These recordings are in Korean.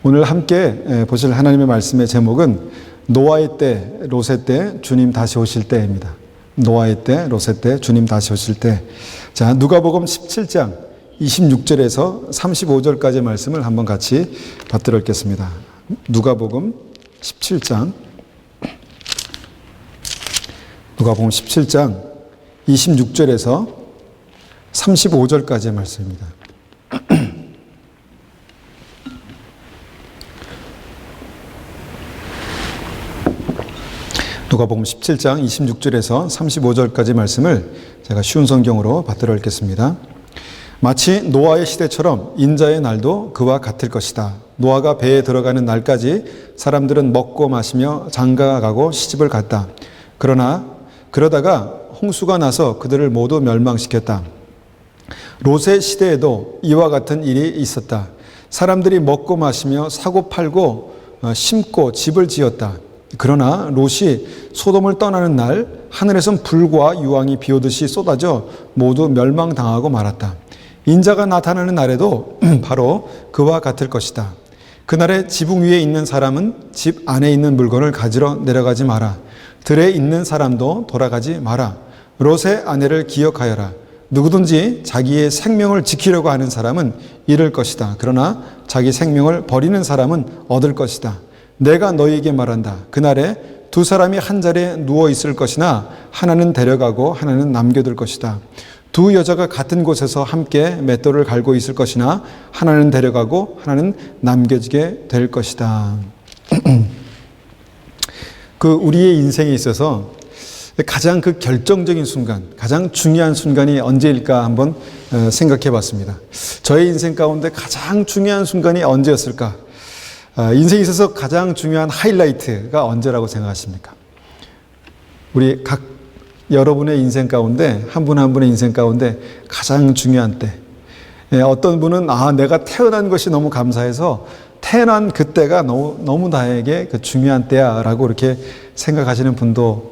오늘 함께 보실 하나님의 말씀의 제목은 노아의 때, 롯의 때, 주님 다시 오실 때입니다. 노아의 때, 롯의 때, 주님 다시 오실 때. 자, 누가복음 17장 26절에서 35절까지의 말씀을 한번 같이 받들어 읽겠습니다. 누가복음 17장 26절에서 35절까지의 말씀입니다. 누가복음 17장 26절에서 35절까지 말씀을 제가 쉬운 성경으로 받들어 읽겠습니다. 마치 노아의 시대처럼 인자의 날도 그와 같을 것이다. 노아가 배에 들어가는 날까지 사람들은 먹고 마시며 장가가고 시집을 갔다. 그러다가 홍수가 나서 그들을 모두 멸망시켰다. 롯의 시대에도 이와 같은 일이 있었다. 사람들이 먹고 마시며 사고 팔고 심고 집을 지었다. 그러나 롯이 소돔을 떠나는 날 하늘에선 불과 유황이 비오듯이 쏟아져 모두 멸망당하고 말았다. 인자가 나타나는 날에도 바로 그와 같을 것이다. 그날에 지붕 위에 있는 사람은 집 안에 있는 물건을 가지러 내려가지 마라. 들에 있는 사람도 돌아가지 마라. 롯의 아내를 기억하여라. 누구든지 자기의 생명을 지키려고 하는 사람은 잃을 것이다. 그러나 자기 생명을 버리는 사람은 얻을 것이다. 내가 너희에게 말한다. 그날에 두 사람이 한 자리에 누워 있을 것이나 하나는 데려가고 하나는 남겨둘 것이다. 두 여자가 같은 곳에서 함께 맷돌을 갈고 있을 것이나 하나는 데려가고 하나는 남겨지게 될 것이다. 우리의 인생에 있어서 가장 결정적인 순간, 가장 중요한 순간이 언제일까 한번 생각해 봤습니다. 저의 인생 가운데 가장 중요한 순간이 언제였을까? 인생에 있어서 가장 중요한 하이라이트가 언제라고 생각하십니까? 우리 여러분의 인생 가운데, 한 분 한 분의 인생 가운데 가장 중요한 때. 어떤 분은, 내가 태어난 것이 너무 감사해서 태어난 그때가 너무 나에게 중요한 때야 라고 이렇게 생각하시는 분도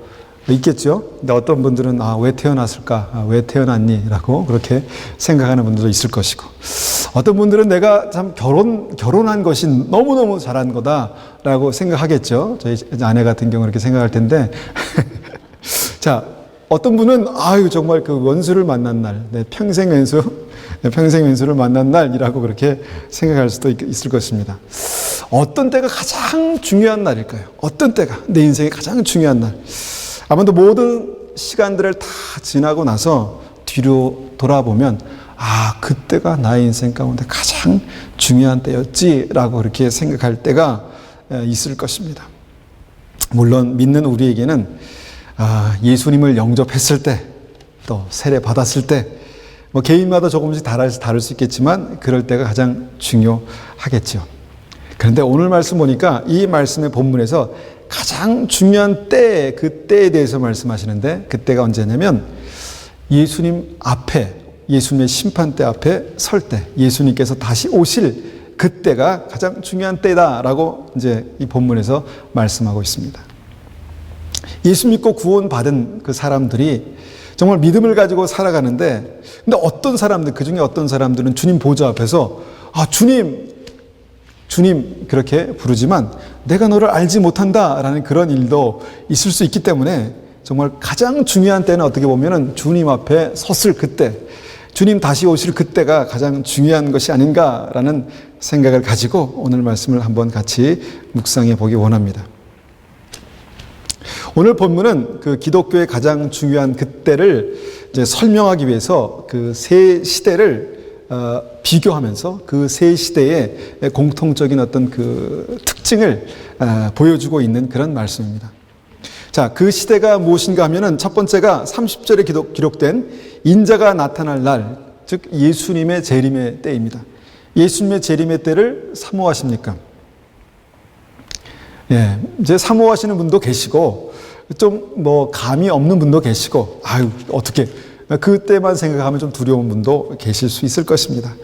있겠죠. 근데 어떤 분들은 왜 태어났을까? 왜 태어났니? 라고 그렇게 생각하는 분들도 있을 것이고, 어떤 분들은 내가 참 결혼한 것이 너무너무 잘한 거다라고 생각하겠죠. 저희 아내 같은 경우는 이렇게 생각할 텐데 자, 어떤 분은 정말 그 원수를 만난 날, 내 평생 왼수를 만난 날이라고 그렇게 생각할 수도 있을 것입니다. 어떤 때가 가장 중요한 날일까요? 어떤 때가 내 인생의 가장 중요한 날? 아마도 모든 시간들을 다 지나고 나서 뒤로 돌아보면 그때가 나의 인생 가운데 가장 중요한 때였지라고 그렇게 생각할 때가 있을 것입니다. 물론 믿는 우리에게는 예수님을 영접했을 때, 또 세례 받았을 때, 개인마다 조금씩 다를 수 있겠지만 그럴 때가 가장 중요하겠죠. 그런데 오늘 말씀 보니까 이 말씀의 본문에서 가장 중요한 때, 그 때에 대해서 말씀하시는데, 그때가 언제냐면 예수님 앞에, 예수님의 심판대 앞에 설 때, 예수님께서 다시 오실 그때가 가장 중요한 때다라고 이제 이 본문에서 말씀하고 있습니다. 예수 믿고 구원받은 그 사람들이 정말 믿음을 가지고 살아가는데, 근데 어떤 사람들, 그 중에 어떤 사람들은 주님 보좌 앞에서 주님 그렇게 부르지만 내가 너를 알지 못한다라는 그런 일도 있을 수 있기 때문에 정말 가장 중요한 때는 어떻게 보면은 주님 앞에 섰을 그때, 주님 다시 오실 그때가 가장 중요한 것이 아닌가라는 생각을 가지고 오늘 말씀을 한번 같이 묵상해 보기 원합니다. 오늘 본문은 기독교의 가장 중요한 그때를 이제 설명하기 위해서 그 세 시대를 비교하면서 그 세 시대의 공통적인 어떤 특징을 보여주고 있는 그런 말씀입니다. 자, 그 시대가 무엇인가 하면은 첫 번째가 30절에 기록된 인자가 나타날 날, 즉 예수님의 재림의 때입니다. 예수님의 재림의 때를 사모하십니까? 이제 사모하시는 분도 계시고, 감이 없는 분도 계시고, 어떻게, 그때만 생각하면 좀 두려운 분도 계실 수 있을 것입니다.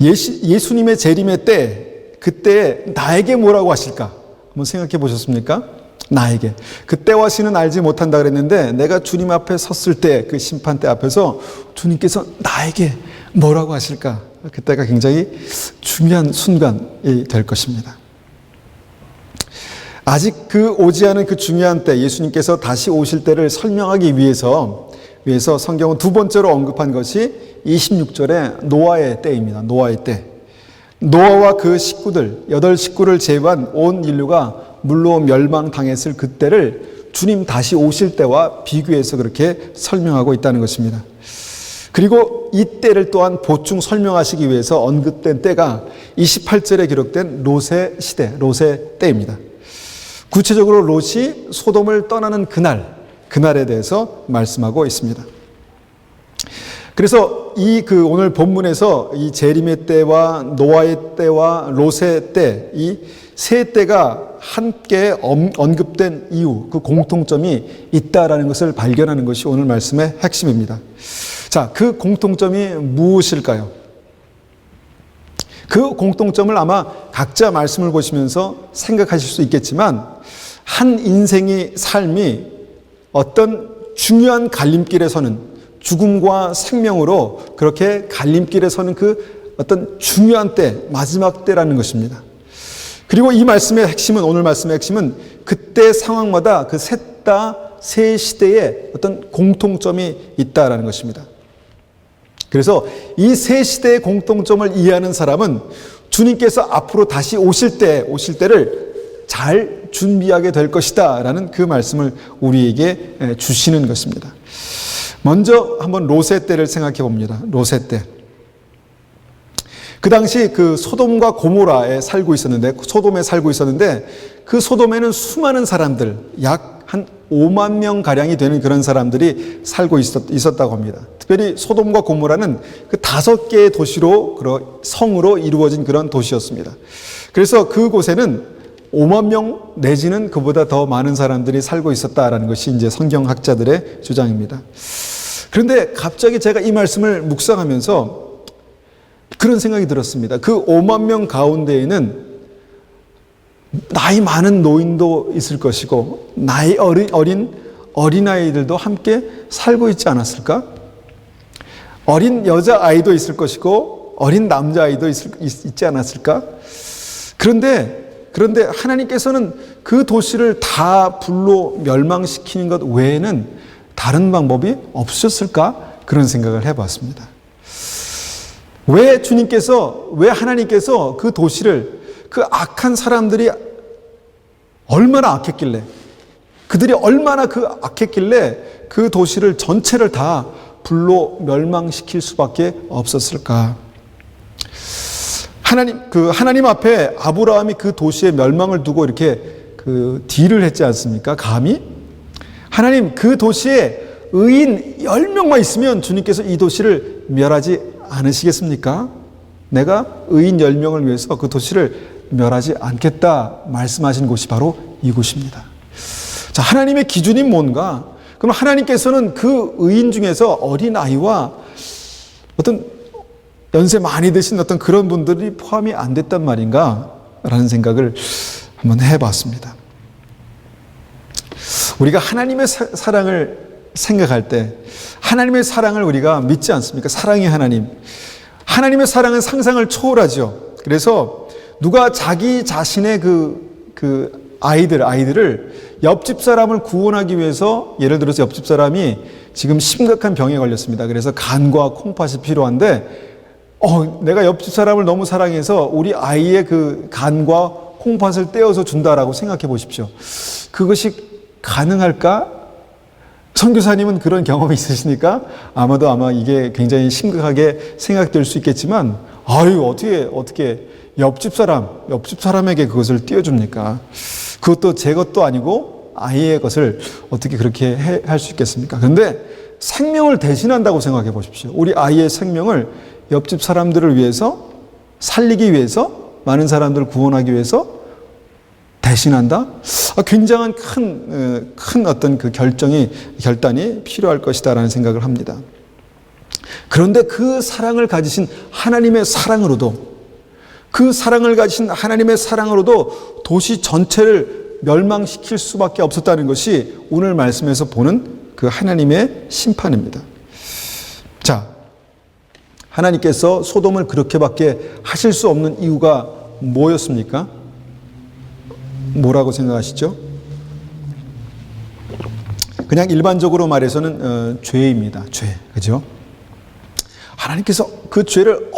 예수님의 재림의 때, 그때 나에게 뭐라고 하실까? 한번 생각해 보셨습니까? 나에게. 그때와 시는 알지 못한다 그랬는데, 내가 주님 앞에 섰을 때, 그 심판대 앞에서 주님께서 나에게 뭐라고 하실까? 그때가 굉장히 중요한 순간이 될 것입니다. 아직 그 오지 않은 그 중요한 때, 예수님께서 다시 오실 때를 설명하기 위해서 성경은 두 번째로 언급한 것이 26절의 노아의 때입니다. 노아의 때. 노아와 그 식구들, 8식구를 제외한 온 인류가 물로 멸망당했을 그때를 주님 다시 오실 때와 비교해서 그렇게 설명하고 있다는 것입니다. 그리고 이 때를 또한 보충 설명하시기 위해서 언급된 때가 28절에 기록된 롯의 시대, 롯의 때입니다. 구체적으로 롯이 소돔을 떠나는 그날에 대해서 말씀하고 있습니다. 그래서 오늘 본문에서 이 재림의 때와 노아의 때와 롯의 때, 이 세 때가 함께 언급된 이유, 그 공통점이 있다라는 것을 발견하는 것이 오늘 말씀의 핵심입니다. 자, 그 공통점이 무엇일까요? 그 공통점을 아마 각자 말씀을 보시면서 생각하실 수 있겠지만, 한 인생의 삶이 어떤 중요한 갈림길에 서는, 죽음과 생명으로 그렇게 갈림길에 서는 그 어떤 중요한 때, 마지막 때라는 것입니다. 그리고 이 말씀의 핵심은, 오늘 말씀의 핵심은 그때 상황마다 그 세 시대에 어떤 공통점이 있다라는 것입니다. 그래서 이 세 시대의 공통점을 이해하는 사람은 주님께서 앞으로 다시 오실 때를 잘 준비하게 될 것이다 라는 그 말씀을 우리에게 주시는 것입니다. 먼저 한번 롯의 때를 생각해 봅니다. 롯의 때. 그 당시 그 소돔과 고모라에 살고 있었는데, 그 소돔에는 수많은 사람들, 약 한 5만 명 가량이 되는 그런 사람들이 살고 있었다고 합니다. 특별히 소돔과 고모라는 그 5개의 도시로, 성으로 이루어진 그런 도시였습니다. 그래서 그곳에는 5만 명 내지는 그보다 더 많은 사람들이 살고 있었다라는 것이 이제 성경학자들의 주장입니다. 그런데 갑자기 제가 이 말씀을 묵상하면서 그런 생각이 들었습니다. 그 5만 명 가운데에는 나이 많은 노인도 있을 것이고 나이 어린 어린아이들도 함께 살고 있지 않았을까? 어린 여자아이도 있을 것이고 어린 남자아이도 있지 않았을까? 그런데 하나님께서는 그 도시를 다 불로 멸망시키는 것 외에는 다른 방법이 없으셨을까? 그런 생각을 해봤습니다. 왜 하나님께서 그 도시를, 그 악한 사람들이 얼마나 악했길래, 그들이 얼마나 악했길래 그 도시를 전체를 다 불로 멸망시킬 수밖에 없었을까? 하나님 앞에 아브라함이 그 도시의 멸망을 두고 이렇게 딜을 했지 않습니까? 감히? 하나님, 그 도시에 의인 10명만 있으면 주님께서 이 도시를 멸하지 않으시겠습니까? 내가 의인 10명을 위해서 그 도시를 멸하지 않겠다 말씀하신 곳이 바로 이곳입니다. 자, 하나님의 기준이 뭔가? 그럼 하나님께서는 그 의인 중에서 어린아이와 어떤 연세 많이 드신 어떤 그런 분들이 포함이 안 됐단 말인가? 라는 생각을 한번 해봤습니다. 우리가 하나님의 사랑을 생각할 때 하나님의 사랑을 우리가 믿지 않습니까? 사랑의 하나님. 하나님의 사랑은 상상을 초월하죠. 그래서 누가 자기 자신의 아이들을 옆집 사람을 구원하기 위해서, 예를 들어서 옆집 사람이 지금 심각한 병에 걸렸습니다. 그래서 간과 콩팥이 필요한데 내가 옆집 사람을 너무 사랑해서 우리 아이의 그 간과 콩팥을 떼어서 준다라고 생각해 보십시오. 그것이 가능할까? 선교사님은 그런 경험이 있으시니까 아마 이게 굉장히 심각하게 생각될 수 있겠지만, 어떻게 옆집 사람에게 그것을 띄워줍니까? 그것도 제 것도 아니고 아이의 것을 어떻게 그렇게 할 수 있겠습니까? 그런데 생명을 대신한다고 생각해 보십시오. 우리 아이의 생명을 옆집 사람들을 위해서, 살리기 위해서, 많은 사람들을 구원하기 위해서 대신한다? 굉장한 큰 어떤 그 결단이 필요할 것이다라는 생각을 합니다. 그런데 그 사랑을 가지신 하나님의 사랑으로도, 도시 전체를 멸망시킬 수밖에 없었다는 것이 오늘 말씀에서 보는 그 하나님의 심판입니다. 자, 하나님께서 소돔을 그렇게밖에 하실 수 없는 이유가 뭐였습니까? 뭐라고 생각하시죠? 그냥 일반적으로 말해서는 죄입니다. 죄. 그죠? 하나님께서 그 죄를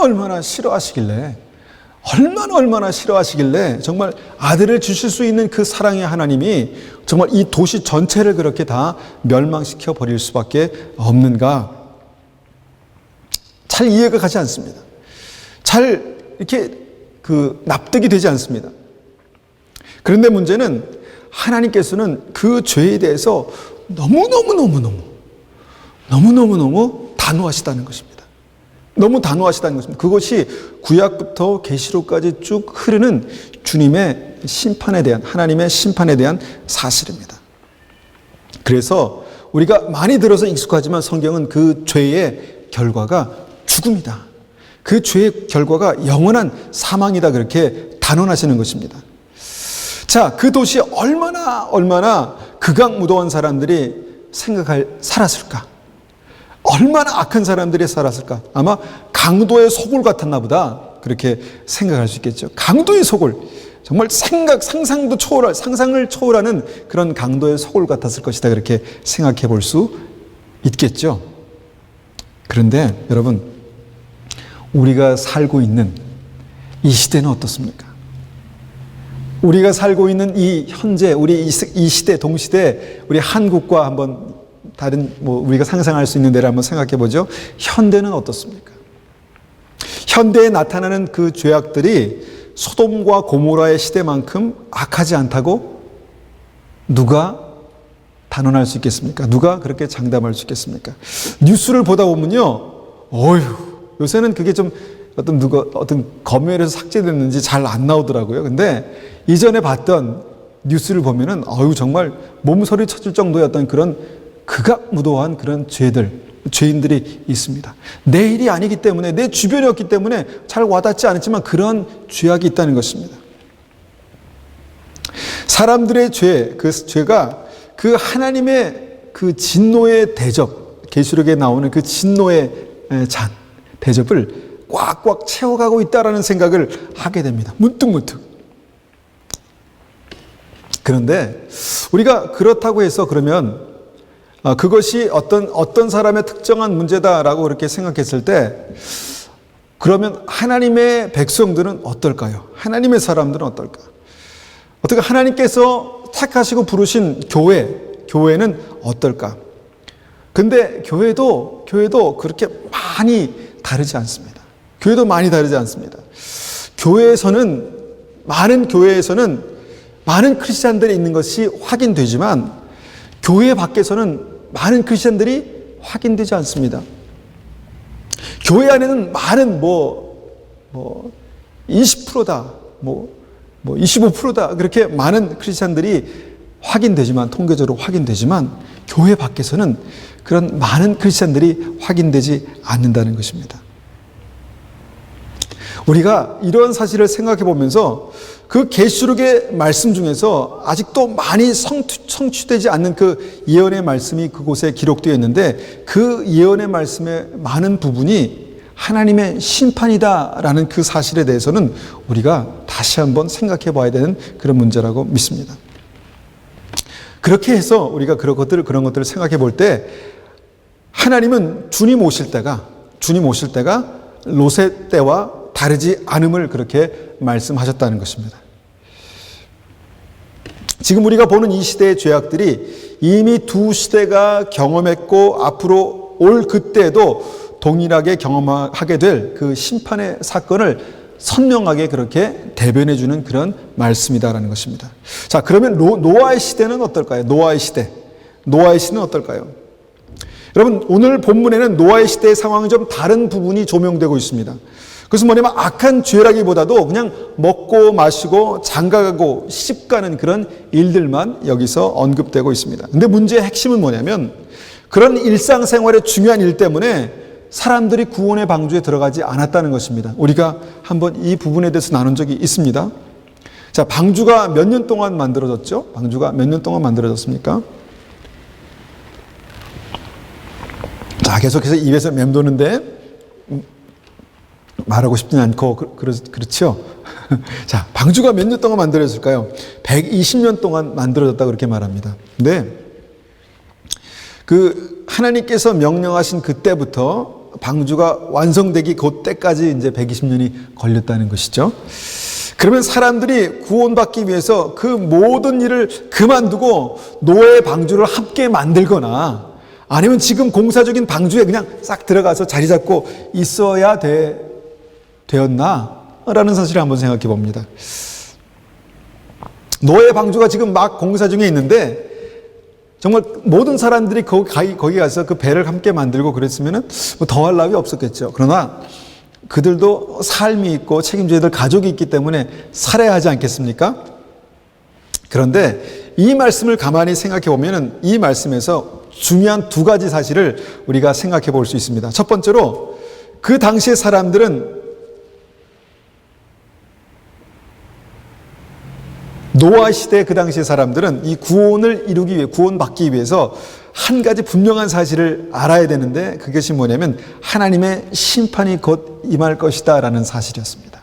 얼마나 싫어하시길래 정말 아들을 주실 수 있는 그 사랑의 하나님이 정말 이 도시 전체를 그렇게 다 멸망시켜 버릴 수밖에 없는가? 잘 이해가 가지 않습니다. 잘 이렇게 납득이 되지 않습니다. 그런데 문제는 하나님께서는 그 죄에 대해서 너무너무 단호하시다는 것입니다. 너무 단호하시다는 것입니다. 그것이 구약부터 계시록까지 쭉 흐르는 주님의 심판에 대한, 하나님의 심판에 대한 사실입니다. 그래서 우리가 많이 들어서 익숙하지만 성경은 그 죄의 결과가 죽음이다. 그 죄의 결과가 영원한 사망이다. 그렇게 단언하시는 것입니다. 자, 그 도시에 얼마나 극악무도한 사람들이 살았을까? 얼마나 악한 사람들이 살았을까? 아마 강도의 소굴 같았나 보다. 그렇게 생각할 수 있겠죠. 강도의 소굴. 정말 상상을 초월하는 그런 강도의 소굴 같았을 것이다. 그렇게 생각해 볼 수 있겠죠. 그런데 여러분, 우리가 살고 있는 이 시대는 어떻습니까? 우리가 살고 있는 이 현재, 우리 이 시대, 동시대, 우리 한국과 한번 다른 우리가 상상할 수 있는 데를 한번 생각해 보죠. 현대는 어떻습니까? 현대에 나타나는 그 죄악들이 소돔과 고모라의 시대만큼 악하지 않다고 누가 단언할 수 있겠습니까? 누가 그렇게 장담할 수 있겠습니까? 뉴스를 보다 보면요, 요새는 그게 좀 어떤 검열에서 삭제됐는지 잘 안 나오더라고요. 근데 이전에 봤던 뉴스를 보면은 정말 몸서리 쳐질 정도의 어떤 그런 극악무도한 그런 죄인들이 있습니다. 내 일이 아니기 때문에, 내 주변이었기 때문에 잘 와닿지 않았지만 그런 죄악이 있다는 것입니다. 사람들의 그 죄가 그 하나님의 그 진노의 대접, 계시록에 나오는 그 진노의 대접을 꽉꽉 채워가고 있다라는 생각을 하게 됩니다. 문득. 그런데 우리가 그렇다고 해서 그러면 그것이 어떤 사람의 특정한 문제다라고 그렇게 생각했을 때, 그러면 하나님의 백성들은 어떨까요? 하나님의 사람들은 어떨까? 어떻게 하나님께서 택하시고 부르신 교회는 어떨까? 근데 교회도 그렇게 많이 다르지 않습니다. 많은 교회에서는 많은 크리스찬들이 있는 것이 확인되지만, 교회 밖에서는 많은 크리스찬들이 확인되지 않습니다. 교회 안에는 많은 20%다, 25%다, 그렇게 많은 크리스찬들이 통계적으로 확인되지만, 교회 밖에서는 그런 많은 크리스찬들이 확인되지 않는다는 것입니다. 우리가 이런 사실을 생각해 보면서 그 계시록의 말씀 중에서 아직도 많이 성취되지 않는 그 예언의 말씀이 그곳에 기록되어 있는데, 그 예언의 말씀의 많은 부분이 하나님의 심판이다라는 그 사실에 대해서는 우리가 다시 한번 생각해 봐야 되는 그런 문제라고 믿습니다. 그렇게 해서 우리가 그런 것들을 생각해 볼 때, 하나님은 주님 오실 때가 롯의 때와 다르지 않음을 그렇게 말씀하셨다는 것입니다. 지금 우리가 보는 이 시대의 죄악들이 이미 두 시대가 경험했고 앞으로 올 그때도 동일하게 경험하게 될 그 심판의 사건을 선명하게 그렇게 대변해 주는 그런 말씀이다라는 것입니다. 자, 그러면 노아의 시대는 어떨까요? 노아의 시대는 어떨까요? 여러분, 오늘 본문에는 노아의 시대의 상황이 좀 다른 부분이 조명되고 있습니다. 그것은 뭐냐면 악한 죄라기보다도 그냥 먹고 마시고 장가가고 시집가는 그런 일들만 여기서 언급되고 있습니다. 근데 문제의 핵심은 뭐냐면, 그런 일상생활의 중요한 일 때문에 사람들이 구원의 방주에 들어가지 않았다는 것입니다. 우리가 한번 이 부분에 대해서 나눈 적이 있습니다. 자, 방주가 몇 년 동안 만들어졌죠? 방주가 몇 년 동안 만들어졌습니까? 자, 계속해서 입에서 맴도는데 말하고 싶지는 않고 그렇죠. 자, 방주가 몇 년 동안 만들어졌을까요? 120년 동안 만들어졌다 그렇게 말합니다. 근데 그 하나님께서 명령하신 그때부터 방주가 완성되기 그때까지 이제 120년이 걸렸다는 것이죠. 그러면 사람들이 구원받기 위해서 그 모든 일을 그만두고 노아의 방주를 함께 만들거나 아니면 지금 공사 중인 방주에 그냥 싹 들어가서 자리 잡고 있어야 되었나? 라는 사실을 한번 생각해 봅니다. 노아의 방주가 지금 막 공사 중에 있는데 정말 모든 사람들이 거기 가서 그 배를 함께 만들고 그랬으면 뭐 더할 나위 없었겠죠. 그러나 그들도 삶이 있고 책임져야 될 가족이 있기 때문에 살아야 하지 않겠습니까? 그런데 이 말씀을 가만히 생각해 보면 이 말씀에서 중요한 두 가지 사실을 우리가 생각해 볼 수 있습니다. 첫 번째로 그 당시의 사람들은 노아 시대 그 당시의 사람들은 이 구원을 이루기 위해 구원받기 위해서 한 가지 분명한 사실을 알아야 되는데 그것이 뭐냐면 하나님의 심판이 곧 임할 것이다 라는 사실이었습니다.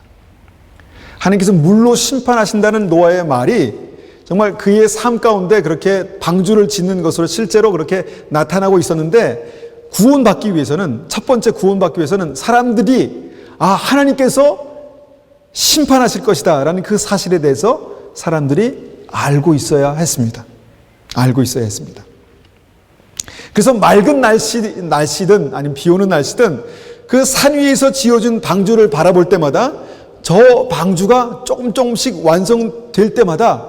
하나님께서 물로 심판하신다는 노아의 말이 정말 그의 삶 가운데 그렇게 방주를 짓는 것으로 실제로 그렇게 나타나고 있었는데 구원받기 위해서는 첫 번째 구원받기 위해서는 사람들이 하나님께서 심판하실 것이다 라는 그 사실에 대해서 사람들이 알고 있어야 했습니다. 알고 있어야 했습니다. 그래서 맑은 날씨든 아니면 비 오는 날씨든 그 산 위에서 지어준 방주를 바라볼 때마다 저 방주가 조금씩 완성될 때마다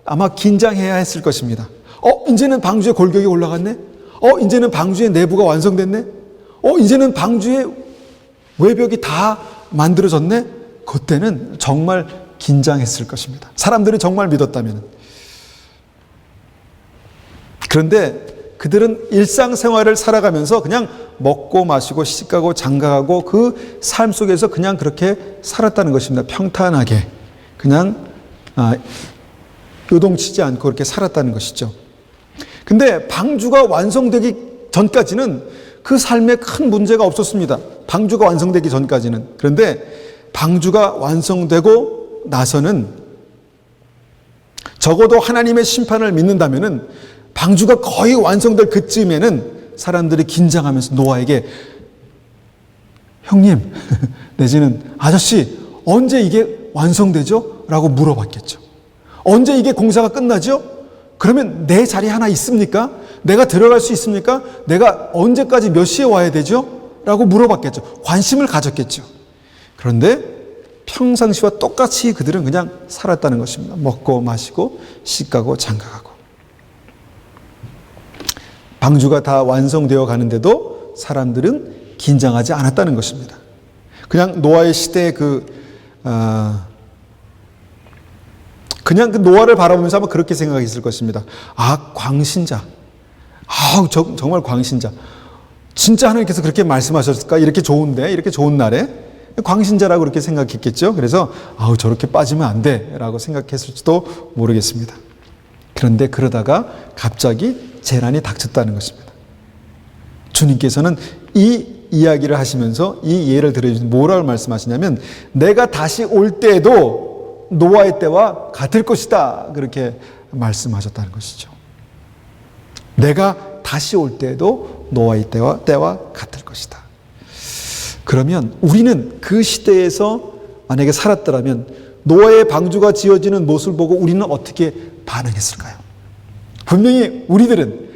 아마 긴장해야 했을 것입니다. 이제는 방주의 골격이 올라갔네? 이제는 방주의 내부가 완성됐네? 이제는 방주의 외벽이 다 만들어졌네? 그때는 정말 긴장했을 것입니다. 사람들이 정말 믿었다면. 그런데 그들은 일상생활을 살아가면서 그냥 먹고 마시고 시집가고 장가가고 그 삶 속에서 그냥 그렇게 살았다는 것입니다. 평탄하게 그냥 요동치지 않고 그렇게 살았다는 것이죠. 근데 방주가 완성되기 전까지는 그 삶에 큰 문제가 없었습니다. 방주가 완성되기 전까지는. 그런데 방주가 완성되고 나서는 적어도 하나님의 심판을 믿는다면은 방주가 거의 완성될 그쯤에는 사람들이 긴장하면서 노아에게 형님 내지는 아저씨 언제 이게 완성되죠? 라고 물어봤겠죠. 언제 이게 공사가 끝나죠? 그러면 내 자리 하나 있습니까? 내가 들어갈 수 있습니까? 내가 언제까지 몇 시에 와야 되죠? 라고 물어봤겠죠. 관심을 가졌겠죠. 그런데 평상시와 똑같이 그들은 그냥 살았다는 것입니다. 먹고 마시고 시집가고 장가가고. 방주가 다 완성되어 가는데도 사람들은 긴장하지 않았다는 것입니다. 그냥 노아의 시대의 그냥 그 노아를 바라보면서 아마 그렇게 생각했을 것입니다. 광신자. 정말 광신자. 진짜 하나님께서 그렇게 말씀하셨을까? 이렇게 좋은데, 이렇게 좋은 날에 광신자라고 그렇게 생각했겠죠. 그래서 저렇게 빠지면 안 돼 라고 생각했을지도 모르겠습니다. 그런데 그러다가 갑자기 재난이 닥쳤다는 것입니다. 주님께서는 이 이야기를 하시면서 이 예를 들어주신 뭐라고 말씀하시냐면 내가 다시 올 때에도 노아의 때와 같을 것이다 그렇게 말씀하셨다는 것이죠. 내가 다시 올 때에도 노아의 때와 같을 것이다. 그러면 우리는 그 시대에서 만약에 살았더라면 노아의 방주가 지어지는 모습을 보고 우리는 어떻게 반응했을까요? 분명히 우리들은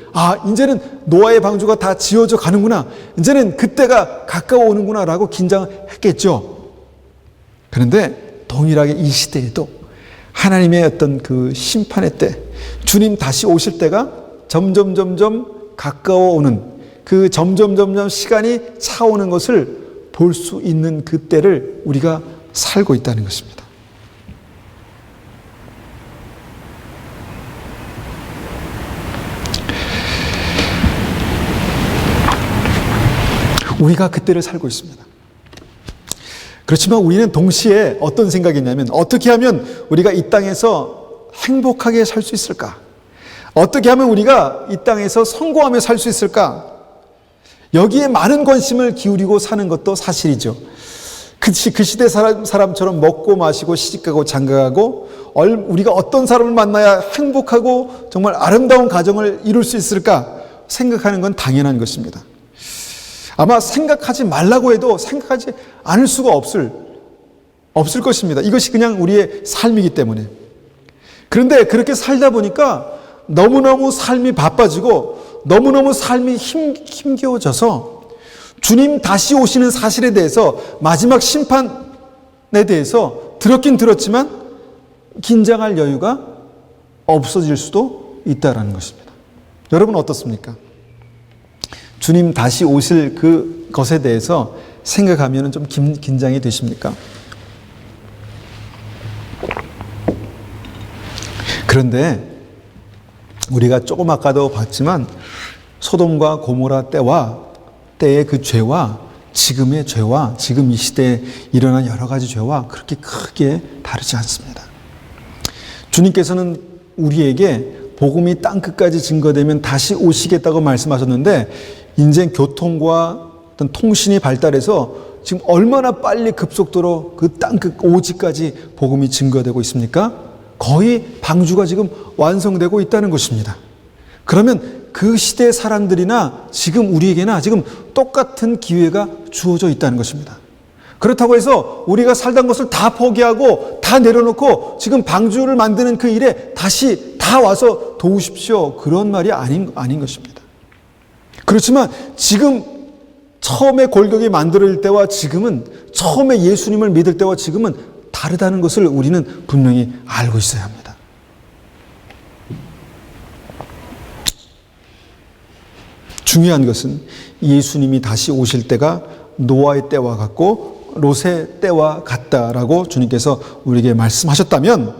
이제는 노아의 방주가 다 지어져 가는구나. 이제는 그때가 가까워 오는구나 라고 긴장했겠죠. 그런데 동일하게 이 시대에도 하나님의 어떤 그 심판의 때, 주님 다시 오실 때가 점점 가까워 오는 그 점점 시간이 차오는 것을 볼 수 있는 그때를 우리가 살고 있다는 것입니다. 우리가 그때를 살고 있습니다. 그렇지만 우리는 동시에 어떤 생각이 있냐면 어떻게 하면 우리가 이 땅에서 행복하게 살 수 있을까? 어떻게 하면 우리가 이 땅에서 성공하며 살 수 있을까? 여기에 많은 관심을 기울이고 사는 것도 사실이죠. 그 시대 사람처럼 먹고 마시고 시집가고 장가가고 우리가 어떤 사람을 만나야 행복하고 정말 아름다운 가정을 이룰 수 있을까 생각하는 건 당연한 것입니다. 아마 생각하지 말라고 해도 생각하지 않을 수가 없을 것입니다. 이것이 그냥 우리의 삶이기 때문에. 그런데 그렇게 살다 보니까 너무너무 삶이 바빠지고 너무너무 삶이 힘겨워져서 주님 다시 오시는 사실에 대해서, 마지막 심판에 대해서 들었긴 들었지만 긴장할 여유가 없어질 수도 있다는 것입니다. 여러분 어떻습니까? 주님 다시 오실 그것에 대해서 생각하면 좀 긴장이 되십니까? 그런데 우리가 조금 아까도 봤지만 소돔과 고모라 때의 그 죄와 지금의 죄와 지금 이 시대에 일어난 여러 가지 죄와 그렇게 크게 다르지 않습니다. 주님께서는 우리에게 복음이 땅끝까지 증거되면 다시 오시겠다고 말씀하셨는데, 인생 교통과 어떤 통신이 발달해서 지금 얼마나 빨리 급속도로 그 땅끝 오지까지 복음이 증거되고 있습니까? 거의 방주가 지금 완성되고 있다는 것입니다. 그러면 그 시대 사람들이나 지금 우리에게나 지금 똑같은 기회가 주어져 있다는 것입니다. 그렇다고 해서 우리가 살던 것을 다 포기하고 다 내려놓고 지금 방주를 만드는 그 일에 다시 다 와서 도우십시오, 그런 말이 아닌 것입니다. 그렇지만 지금 처음에 골격이 만들어질 때와 지금은, 처음에 예수님을 믿을 때와 지금은 다르다는 것을 우리는 분명히 알고 있어야 합니다. 중요한 것은 예수님이 다시 오실 때가 노아의 때와 같고 롯의 때와 같다라고 주님께서 우리에게 말씀하셨다면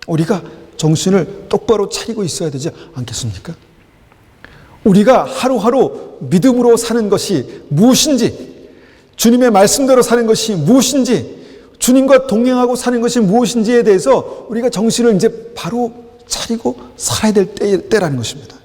우리가 정신을 똑바로 차리고 있어야 되지 않겠습니까? 우리가 하루하루 믿음으로 사는 것이 무엇인지, 주님의 말씀대로 사는 것이 무엇인지, 주님과 동행하고 사는 것이 무엇인지에 대해서 우리가 정신을 이제 바로 차리고 살아야 될 때라는 것입니다.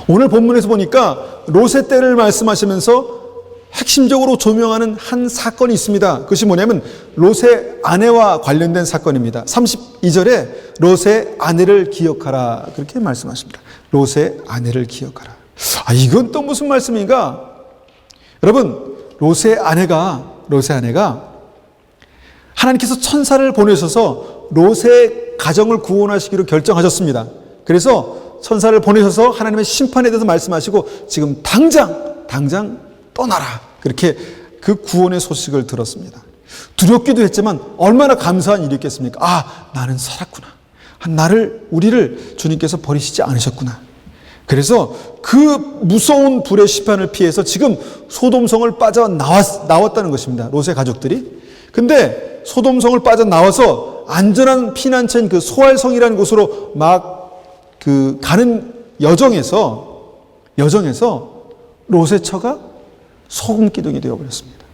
오늘 본문에서 보니까 롯의 때를 말씀하시면서 핵심적으로 조명하는 한 사건이 있습니다. 그것이 뭐냐면 롯의 아내와 관련된 사건입니다. 32절에 롯의 아내를 기억하라, 그렇게 말씀하십니다. 롯의 아내를 기억하라. 이건 또 무슨 말씀인가? 여러분, 롯의 아내가 하나님께서 천사를 보내셔서 롯의 가정을 구원하시기로 결정하셨습니다. 그래서 천사를 보내셔서 하나님의 심판에 대해서 말씀하시고 지금 당장 떠나라, 그렇게 그 구원의 소식을 들었습니다. 두렵기도 했지만 얼마나 감사한 일이었겠습니까? 나는 살았구나. 우리를 주님께서 버리시지 않으셨구나. 그래서 그 무서운 불의 심판을 피해서 지금 소돔성을 빠져나왔다는 것입니다. 롯의 가족들이. 근데 소돔성을 빠져나와서 안전한 피난처인 그 소알성이라는 곳으로 가는 여정에서 롯의 처가 소금 기둥이 되어버렸습니다.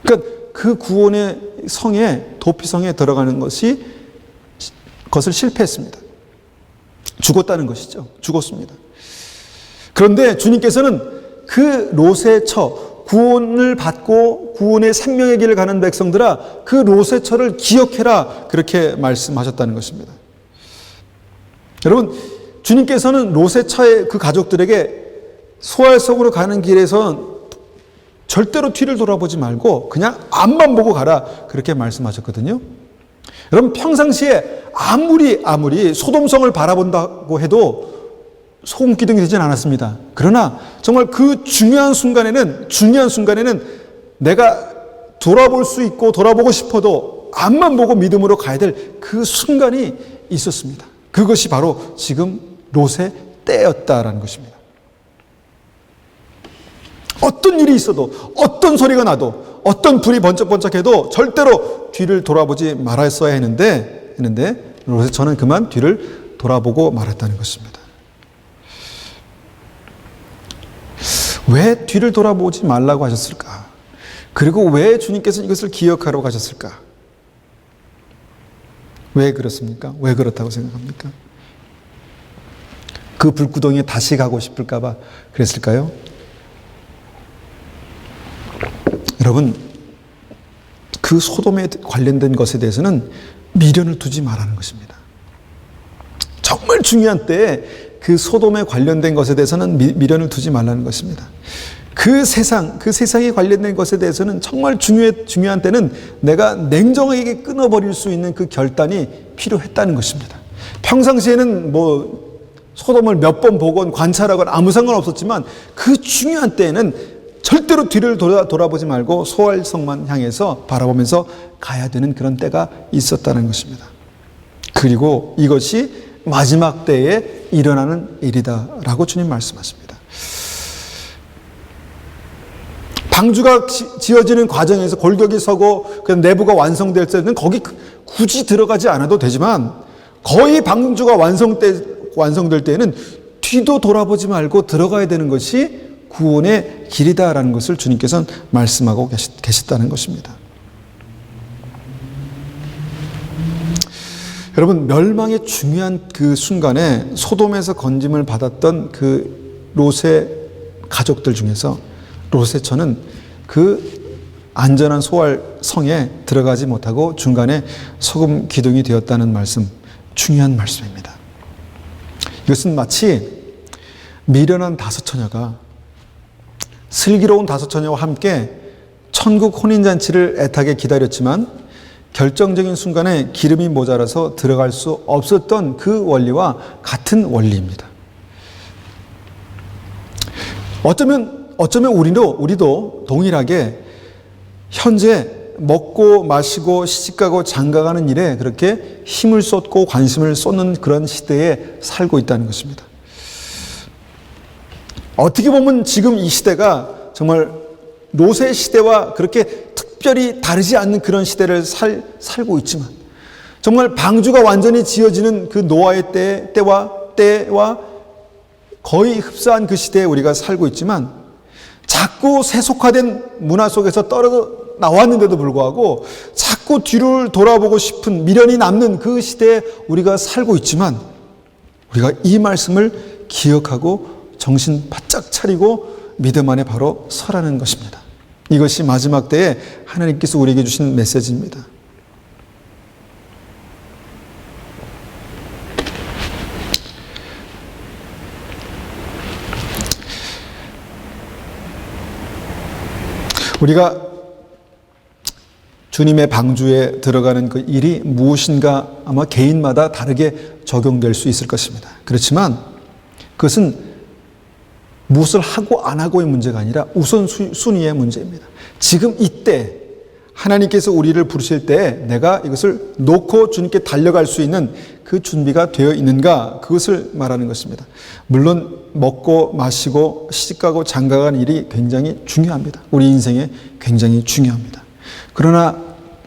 그러니까 그 구원의 도피성에 들어가는 것을 실패했습니다. 죽었다는 것이죠. 죽었습니다. 그런데 주님께서는 그 롯의 처, 구원을 받고 구원의 생명의 길을 가는 백성들아, 그 롯의 처를 기억해라, 그렇게 말씀하셨다는 것입니다. 여러분, 주님께서는 롯의 처의 그 가족들에게 소알성으로 가는 길에서 절대로 뒤를 돌아보지 말고 그냥 앞만 보고 가라, 그렇게 말씀하셨거든요. 여러분, 평상시에 아무리 소돔성을 바라본다고 해도 소금 기둥이 되진 않았습니다. 그러나 정말 그 중요한 순간에는 내가 돌아볼 수 있고 돌아보고 싶어도 앞만 보고 믿음으로 가야 될 그 순간이 있었습니다. 그것이 바로 지금 롯의 때였다라는 것입니다. 어떤 일이 있어도, 어떤 소리가 나도, 어떤 불이 번쩍번쩍해도 절대로 뒤를 돌아보지 말았어야 했는데 롯의 처는 그만 뒤를 돌아보고 말았다는 것입니다. 왜 뒤를 돌아보지 말라고 하셨을까? 그리고 왜 주님께서 이것을 기억하라고 하셨을까? 왜 그렇습니까? 왜 그렇다고 생각합니까? 그 불구덩이에 다시 가고 싶을까 봐 그랬을까요? 여러분, 그 소돔에 관련된 것에 대해서는 미련을 두지 말라는 것입니다. 정말 중요한 때에 그 소돔에 관련된 것에 대해서는 미련을 두지 말라는 것입니다. 그 세상에 관련된 것에 대해서는 정말 중요한 때는 내가 냉정하게 끊어버릴 수 있는 그 결단이 필요했다는 것입니다. 평상시에는 소돔을 몇 번 보건 관찰하건 아무 상관없었지만 그 중요한 때에는 절대로 뒤를 돌아보지 말고 소활성만 향해서 바라보면서 가야 되는 그런 때가 있었다는 것입니다. 그리고 이것이 마지막 때에 일어나는 일이다라고 주님 말씀하십니다. 방주가 지어지는 과정에서 골격이 서고 그 내부가 완성될 때는 거기 굳이 들어가지 않아도 되지만 거의 방주가 완성될 때에는 뒤도 돌아보지 말고 들어가야 되는 것이 구원의 길이다라는 것을 주님께서는 말씀하고 계셨다는 것입니다. 여러분, 멸망의 중요한 그 순간에 소돔에서 건짐을 받았던 그 롯의 가족들 중에서 롯의 처는 그 안전한 소활 성에 들어가지 못하고 중간에 소금 기둥이 되었다는 말씀, 중요한 말씀입니다. 이것은 마치 미련한 다섯 처녀가 슬기로운 다섯 처녀와 함께 천국 혼인잔치를 애타게 기다렸지만 결정적인 순간에 기름이 모자라서 들어갈 수 없었던 그 원리와 같은 원리입니다. 어쩌면 우리도 동일하게 현재 먹고 마시고 시집가고 장가가는 일에 그렇게 힘을 쏟고 관심을 쏟는 그런 시대에 살고 있다는 것입니다. 어떻게 보면 지금 이 시대가 정말 롯의 시대와 그렇게 특별히 다르지 않는 그런 시대를 살고 있지만 정말 방주가 완전히 지어지는 그 노아의 때와 거의 흡사한 그 시대에 우리가 살고 있지만 자꾸 세속화된 문화 속에서 떨어져 나왔는데도 불구하고 자꾸 뒤를 돌아보고 싶은 미련이 남는 그 시대에 우리가 살고 있지만 우리가 이 말씀을 기억하고 정신 바짝 차리고 믿음 안에 바로 서라는 것입니다. 이것이 마지막 때에 하나님께서 우리에게 주신 메시지입니다. 우리가 주님의 방주에 들어가는 그 일이 무엇인가 아마 개인마다 다르게 적용될 수 있을 것입니다. 그렇지만 그것은 무엇을 하고 안 하고의 문제가 아니라 우선순위의 문제입니다. 지금 이때 하나님께서 우리를 부르실 때 내가 이것을 놓고 주님께 달려갈 수 있는 그 준비가 되어 있는가, 그것을 말하는 것입니다. 물론 먹고 마시고 시집가고 장가가는 일이 굉장히 중요합니다. 우리 인생에 굉장히 중요합니다. 그러나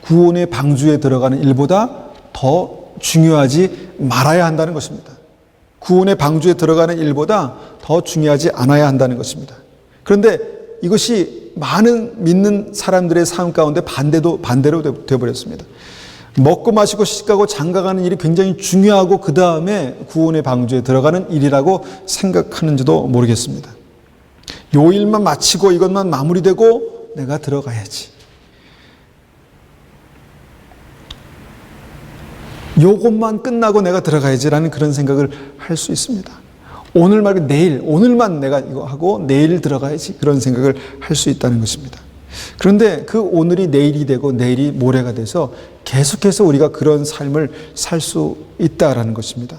구원의 방주에 들어가는 일보다 더 중요하지 말아야 한다는 것입니다. 구원의 방주에 들어가는 일보다 더 중요하지 않아야 한다는 것입니다. 그런데 이것이 많은 믿는 사람들의 삶 가운데 반대로 되어버렸습니다. 먹고 마시고 시집가고 장가가는 일이 굉장히 중요하고 그 다음에 구원의 방주에 들어가는 일이라고 생각하는지도 모르겠습니다. 요 일만 마치고 이것만 마무리되고 내가 들어가야지. 요것만 끝나고 내가 들어가야지라는 그런 생각을 할 수 있습니다. 오늘 말고 내일, 오늘만 내가 이거 하고 내일 들어가야지, 그런 생각을 할 수 있다는 것입니다. 그런데 그 오늘이 내일이 되고 내일이 모레가 돼서 계속해서 우리가 그런 삶을 살 수 있다라는 것입니다.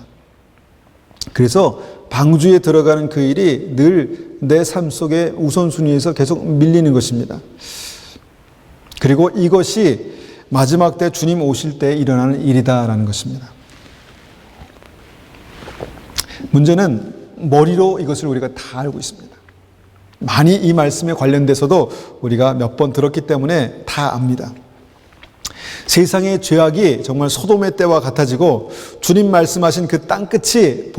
그래서 방주에 들어가는 그 일이 늘 내 삶 속에 우선순위에서 계속 밀리는 것입니다. 그리고 이것이 마지막 때 주님 오실 때 일어나는 일이다라는 것입니다. 문제는 머리로 이것을 우리가 다 알고 있습니다. 많이 이 말씀에 관련돼서도 우리가 몇 번 들었기 때문에 다 압니다. 세상의 죄악이 정말 소돔의 때와 같아지고 주님 말씀하신 그 땅끝까지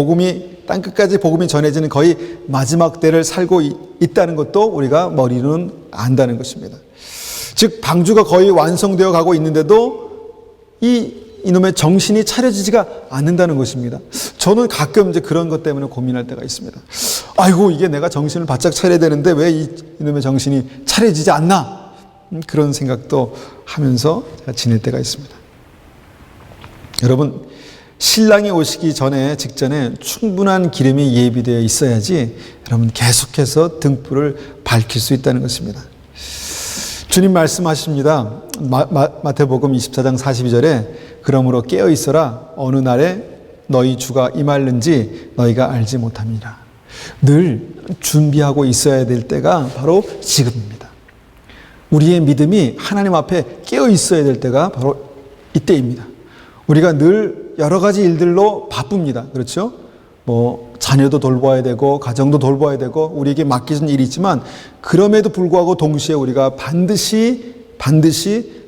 복음이 전해지는 거의 마지막 때를 살고 있다는 것도 우리가 머리로는 안다는 것입니다. 즉 방주가 거의 완성되어 가고 있는데도 이놈의 정신이 차려지지가 않는다는 것입니다. 저는 가끔 이제 그런 것 때문에 고민할 때가 있습니다. 아이고, 이게 내가 정신을 바짝 차려야 되는데 왜 이놈의 정신이 차려지지 않나? 그런 생각도 하면서 지낼 때가 있습니다. 여러분, 신랑이 오시기 직전에 충분한 기름이 예비되어 있어야지 여러분 계속해서 등불을 밝힐 수 있다는 것입니다. 주님 말씀하십니다. 마태복음 24장 42절에 그러므로 깨어 있어라. 어느 날에 너희 주가 임할는지 너희가 알지 못함이라. 늘 준비하고 있어야 될 때가 바로 지금입니다. 우리의 믿음이 하나님 앞에 깨어 있어야 될 때가 바로 이때입니다. 우리가 늘 여러 가지 일들로 바쁩니다. 그렇죠? 자녀도 돌봐야 되고 가정도 돌봐야 되고 우리에게 맡겨진 일이 있지만 그럼에도 불구하고 동시에 우리가 반드시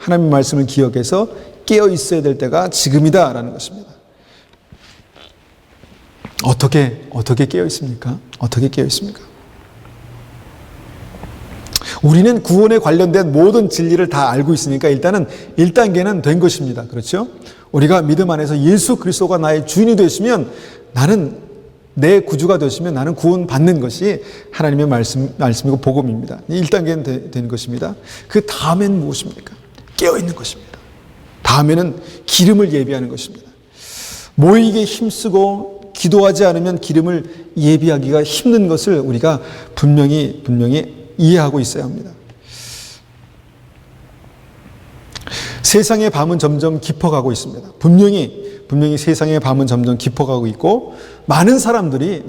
하나님의 말씀을 기억해서 깨어 있어야 될 때가 지금이다라는 것입니다. 어떻게 깨어 있습니까? 어떻게 깨어 있습니까? 우리는 구원에 관련된 모든 진리를 다 알고 있으니까 일단은 1단계는 된 것입니다. 그렇죠? 우리가 믿음 안에서 예수 그리스도가 나의 주인이 되시면 내 구주가 되시면 나는 구원받는 것이 하나님의 말씀이고 복음입니다. 1단계는 된 것입니다. 그 다음엔 무엇입니까? 깨어있는 것입니다. 다음에는 기름을 예비하는 것입니다. 모이기에 힘쓰고 기도하지 않으면 기름을 예비하기가 힘든 것을 우리가 분명히 이해하고 있어야 합니다. 세상의 밤은 점점 깊어가고 있습니다. 분명히 세상의 밤은 점점 깊어가고 있고 많은 사람들이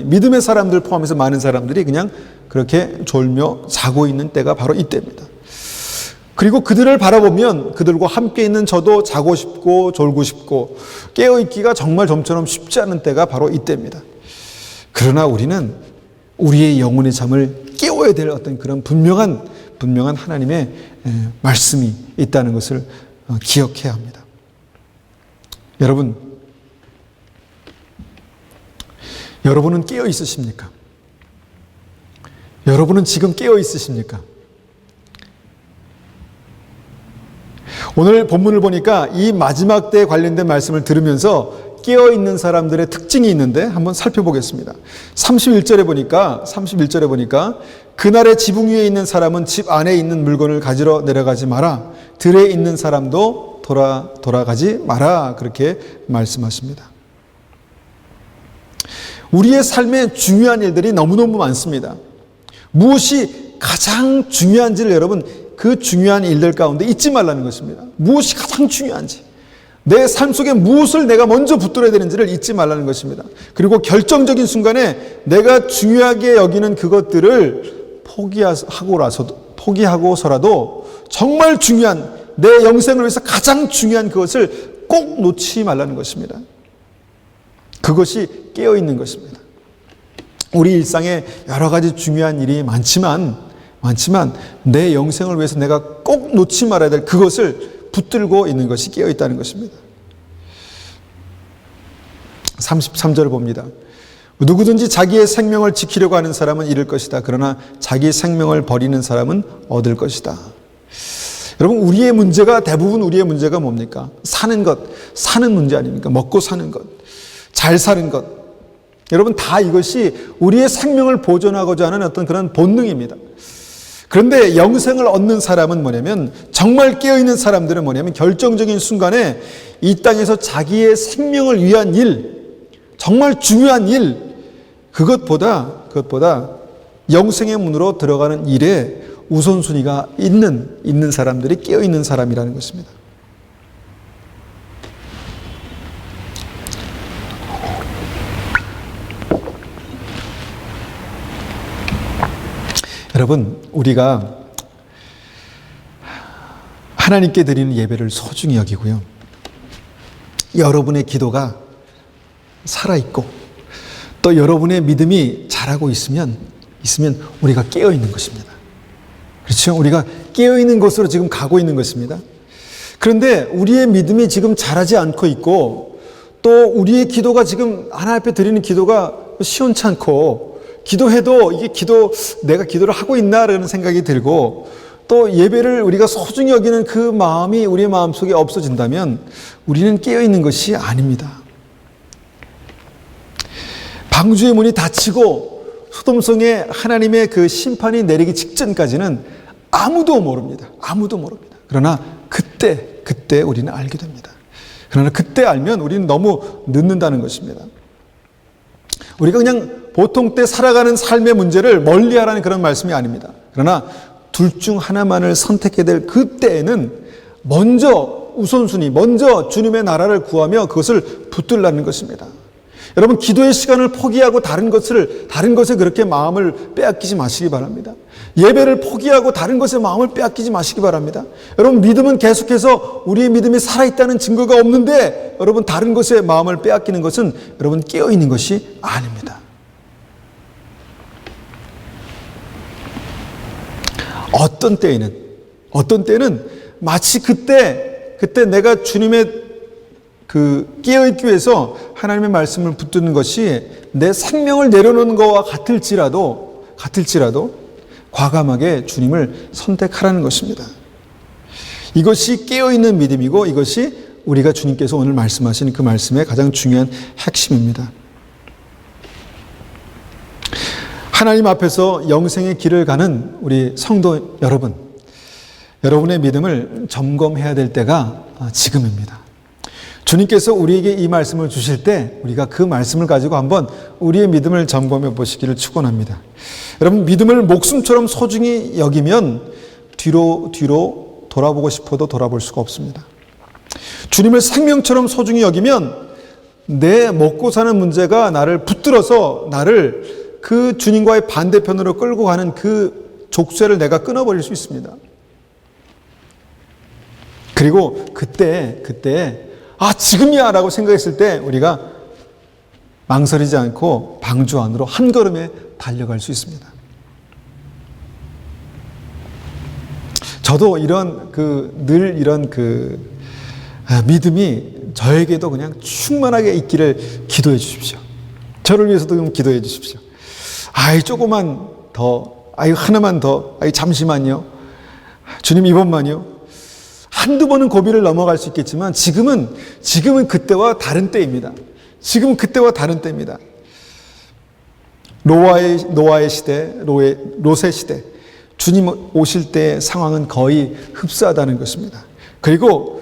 믿음의 사람들 포함해서 많은 사람들이 그냥 그렇게 졸며 자고 있는 때가 바로 이때입니다. 그리고 그들을 바라보면 그들과 함께 있는 저도 자고 싶고 졸고 싶고 깨어있기가 정말 좀처럼 쉽지 않은 때가 바로 이때입니다. 그러나 우리는 우리의 영혼의 잠을 깨워야 될 어떤 그런 분명한 하나님의 말씀이 있다는 것을 기억해야 합니다. 여러분은 깨어 있으십니까? 여러분은 지금 깨어 있으십니까? 오늘 본문을 보니까 이 마지막 때에 관련된 말씀을 들으면서 깨어있는 사람들의 특징이 있는데 한번 살펴보겠습니다. 31절에 보니까 그날의 지붕 위에 있는 사람은 집 안에 있는 물건을 가지러 내려가지 마라. 들에 있는 사람도 돌아가지 마라. 그렇게 말씀하십니다. 우리의 삶에 중요한 일들이 너무너무 많습니다. 무엇이 가장 중요한지를 여러분 그 중요한 일들 가운데 잊지 말라는 것입니다. 무엇이 가장 중요한지, 내 삶 속에 무엇을 내가 먼저 붙들어야 되는지를 잊지 말라는 것입니다. 그리고 결정적인 순간에 내가 중요하게 여기는 그것들을 포기하고서라도 정말 중요한 내 영생을 위해서 가장 중요한 그것을 꼭 놓지 말라는 것입니다. 그것이 깨어있는 것입니다. 우리 일상에 여러 가지 중요한 일이 많지만 내 영생을 위해서 내가 꼭 놓지 말아야 될 그것을 붙들고 있는 것이 깨어있다는 것입니다. 33절을 봅니다. 누구든지 자기의 생명을 지키려고 하는 사람은 잃을 것이다. 그러나 자기 생명을 버리는 사람은 얻을 것이다. 여러분, 대부분 우리의 문제가 뭡니까? 사는 문제 아닙니까? 먹고 사는 것, 잘 사는 것. 여러분, 다 이것이 우리의 생명을 보존하고자 하는 어떤 그런 본능입니다. 그런데 영생을 얻는 사람은 뭐냐면, 정말 깨어있는 사람들은 뭐냐면, 결정적인 순간에 이 땅에서 자기의 생명을 위한 일, 정말 중요한 일, 그것보다 영생의 문으로 들어가는 일에 우선순위가 있는 사람들이 깨어있는 사람이라는 것입니다. 여러분, 우리가 하나님께 드리는 예배를 소중히 여기고요. 여러분의 기도가 살아있고 또 여러분의 믿음이 자라고 있으면 우리가 깨어있는 것입니다. 그렇죠? 우리가 깨어있는 곳으로 지금 가고 있는 것입니다. 그런데 우리의 믿음이 지금 자라지 않고 있고 또 우리의 기도가 지금 하나님 앞에 드리는 기도가 시원치 않고 기도해도 내가 기도를 하고 있나라는 생각이 들고 또 예배를 우리가 소중히 여기는 그 마음이 우리의 마음속에 없어진다면 우리는 깨어있는 것이 아닙니다. 방주의 문이 닫히고 소돔성에 하나님의 그 심판이 내리기 직전까지는 아무도 모릅니다. 아무도 모릅니다. 그러나 그때 우리는 알게 됩니다. 그러나 그때 알면 우리는 너무 늦는다는 것입니다. 우리가 그냥 보통 때 살아가는 삶의 문제를 멀리하라는 그런 말씀이 아닙니다. 그러나 둘 중 하나만을 선택해야 될 그때에는 먼저 우선순위, 먼저 주님의 나라를 구하며 그것을 붙들라는 것입니다. 여러분, 기도의 시간을 포기하고 다른 것에 그렇게 마음을 빼앗기지 마시기 바랍니다. 예배를 포기하고 다른 것에 마음을 빼앗기지 마시기 바랍니다. 여러분, 믿음은 계속해서 우리의 믿음이 살아있다는 증거가 없는데 여러분, 다른 것에 마음을 빼앗기는 것은 여러분, 깨어있는 것이 아닙니다. 어떤 때에는 마치 그때 내가 주님의 깨어있기 위해서 하나님의 말씀을 붙드는 것이 내 생명을 내려놓는 것과 같을지라도 과감하게 주님을 선택하라는 것입니다. 이것이 깨어있는 믿음이고 이것이 우리가 주님께서 오늘 말씀하신 그 말씀의 가장 중요한 핵심입니다. 하나님 앞에서 영생의 길을 가는 우리 성도 여러분, 여러분의 믿음을 점검해야 될 때가 지금입니다. 주님께서 우리에게 이 말씀을 주실 때 우리가 그 말씀을 가지고 한번 우리의 믿음을 점검해 보시기를 축원합니다. 여러분, 믿음을 목숨처럼 소중히 여기면 뒤로 돌아보고 싶어도 돌아볼 수가 없습니다. 주님을 생명처럼 소중히 여기면 내 먹고 사는 문제가 나를 붙들어서 나를 그 주님과의 반대편으로 끌고 가는 그 족쇄를 내가 끊어버릴 수 있습니다. 그리고 그때 지금이야 라고 생각했을 때 우리가 망설이지 않고 방주 안으로 한 걸음에 달려갈 수 있습니다. 저도 늘 이런 믿음이 저에게도 그냥 충만하게 있기를 기도해 주십시오. 저를 위해서도 좀 기도해 주십시오. 조금만 더, 하나만 더, 잠시만요. 주님 이번만요. 한두 번은 고비를 넘어갈 수 있겠지만 지금은 그때와 다른 때입니다. 지금은 그때와 다른 때입니다. 노아의 시대, 롯의 시대, 주님 오실 때의 상황은 거의 흡사하다는 것입니다. 그리고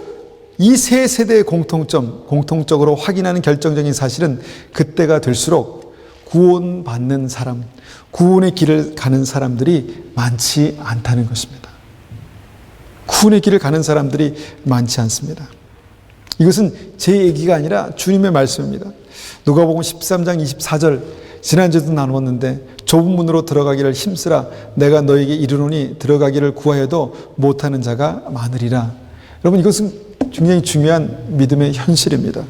이 세 세대의 공통적으로 확인하는 결정적인 사실은 그때가 될수록 구원받는 사람, 구원의 길을 가는 사람들이 많지 않다는 것입니다. 구원의 길을 가는 사람들이 많지 않습니다. 이것은 제 얘기가 아니라 주님의 말씀입니다. 누가복음 13장 24절, 지난주에도 나누었는데 좁은 문으로 들어가기를 힘쓰라 내가 너에게 이르노니 들어가기를 구하여도 못하는 자가 많으리라. 여러분, 이것은 굉장히 중요한 믿음의 현실입니다.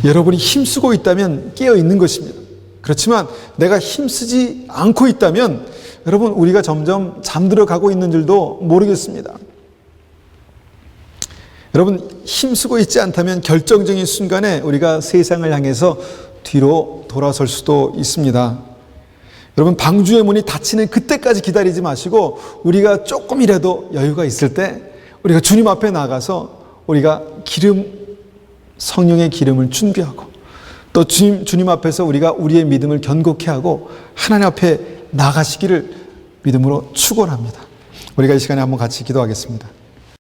여러분이 힘쓰고 있다면 깨어 있는 것입니다. 그렇지만 내가 힘쓰지 않고 있다면 여러분, 우리가 점점 잠들어 가고 있는 줄도 모르겠습니다. 여러분, 힘쓰고 있지 않다면 결정적인 순간에 우리가 세상을 향해서 뒤로 돌아설 수도 있습니다. 여러분, 방주의 문이 닫히는 그때까지 기다리지 마시고 우리가 조금이라도 여유가 있을 때 우리가 주님 앞에 나가서 우리가 성령의 기름을 준비하고 또 주님 앞에서 우리가 우리의 믿음을 견고케 하고 하나님 앞에 나가시기를 믿음으로 축원합니다. 우리가 이 시간에 한번 같이 기도하겠습니다.